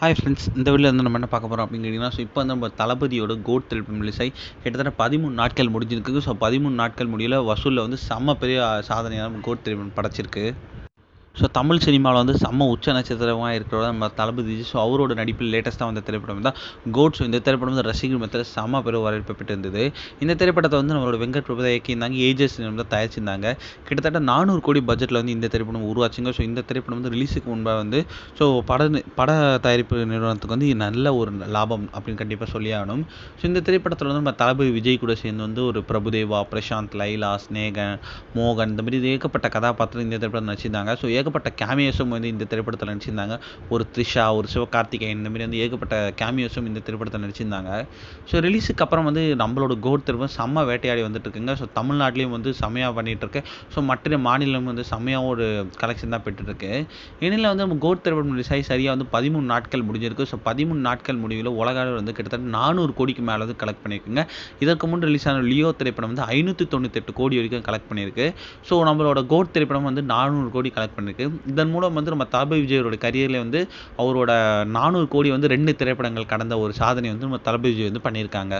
Hi friends, இந்த வீடியோவில் வந்து நம்ம என்ன பார்க்க போகிறோம் அப்படின்னு கேட்டிங்கன்னா, இப்போ வந்து நம்ம தளபதியோட கோட் திரைப்படம் ரிலீஸ் ஆகி கிட்டத்தட்ட 13 நாட்கள் முடிஞ்சிருக்கு. 13 நாட்கள் முடியல வசூலில் வந்து செம்ம பெரிய சாதனையாக கோட் திரைப்படம் படைச்சிருக்கு. தமிழ் சினிமாவில் வந்து செம்ம உச்ச நட்சத்திரமாக இருக்கிறவர் நம்ம தளபதி. அவரோட நடிப்பில் லேட்டஸ்ட்டாக வந்த திரைப்படம் தான் கோட். இந்த திரைப்படம் வந்து ரசிகர்கள் மத்தியில் செம்ம பெரிய வரவேற்பு பெற்று இருந்தது. இந்த திரைப்படத்தை வந்து நம்மளோட வெங்கட் பிரபு தான் இயக்கியிருந்தாங்க. ஏஜஸ் தான் தயாரிச்சிருந்தாங்க. கிட்டத்தட்ட 400 கோடி பட்ஜெட்டில் வந்து இந்த திரைப்படம் உருவாச்சுங்க. இந்த திரைப்படம் வந்து ரிலீஸுக்கு முன்பாக வந்து பட தயாரிப்பு நிறுவனத்துக்கு வந்து நல்ல ஒரு லாபம் அப்படின்னு கண்டிப்பாக சொல்லி ஆகணும். இந்த திரைப்படத்தில் வந்து நம்ம தளபதி விஜய் கூட சேர்ந்து வந்து ஒரு பிரபுதேவா, பிரசாந்த், லைலா, ஸ்னேகன், மோகன் இந்த மாதிரி ஏகப்பட்ட கதாபாத்திரம் இந்த திரைப்படம் நடிச்சிருந்தாங்க. ஏகப்பட்ட கேமியோஸும் வந்து இந்த திரைப்படத்தில் நடிச்சிருந்தாங்க. ஒரு த்ரிஷா, ஒரு சிவகார்த்திகேயன் இந்த மாதிரி வந்து ஏகப்பட்ட கேமியோஸும் இந்த திரைப்படத்தில் நடிச்சிருந்தாங்க. ரிலீஸுக்கு அப்புறம் வந்து நம்மளோட கோட் திரைப்படம் செம்ம வேட்டையாடி வந்துட்டு இருக்குங்க. தமிழ்நாட்டிலையும் வந்து செம்மையாக பண்ணிட்டு இருக்கு. மற்ற மாநிலம் வந்து செம்மையாக ஒரு கலெக்ஷன் தான் பெற்றுருக்கு. இடையில வந்து நம்ம கோட் திரைப்படம் ரிலீஸ் ஆகி சரியாக வந்து 13 நாட்கள் முடிஞ்சிருக்கு. 13 நாட்கள் முடிவில் உலக அளவில் வந்து கிட்டத்தட்ட 400 கோடிக்கு மேலே வந்து கலெக்ட் பண்ணியிருக்குங்க. இதற்கு முன் ரிலீஸ் ஆன லியோ திரைப்படம் வந்து 598 கோடி வரைக்கும் கலெக்ட் பண்ணியிருக்கு. நம்மளோட கோட் திரைப்படம் வந்து 400 கோடி கலெக்ட் பண்ணிருக்கு. இதன் மூலம் வந்து நம்ம தளபதி விஜயோட கரியரில் வந்து அவரோட 400 கோடி வந்து 2 திரைப்படங்கள் கடந்த ஒரு சாதனை வந்து நம்ம தளபதி விஜய் வந்து பண்ணியிருக்காங்க.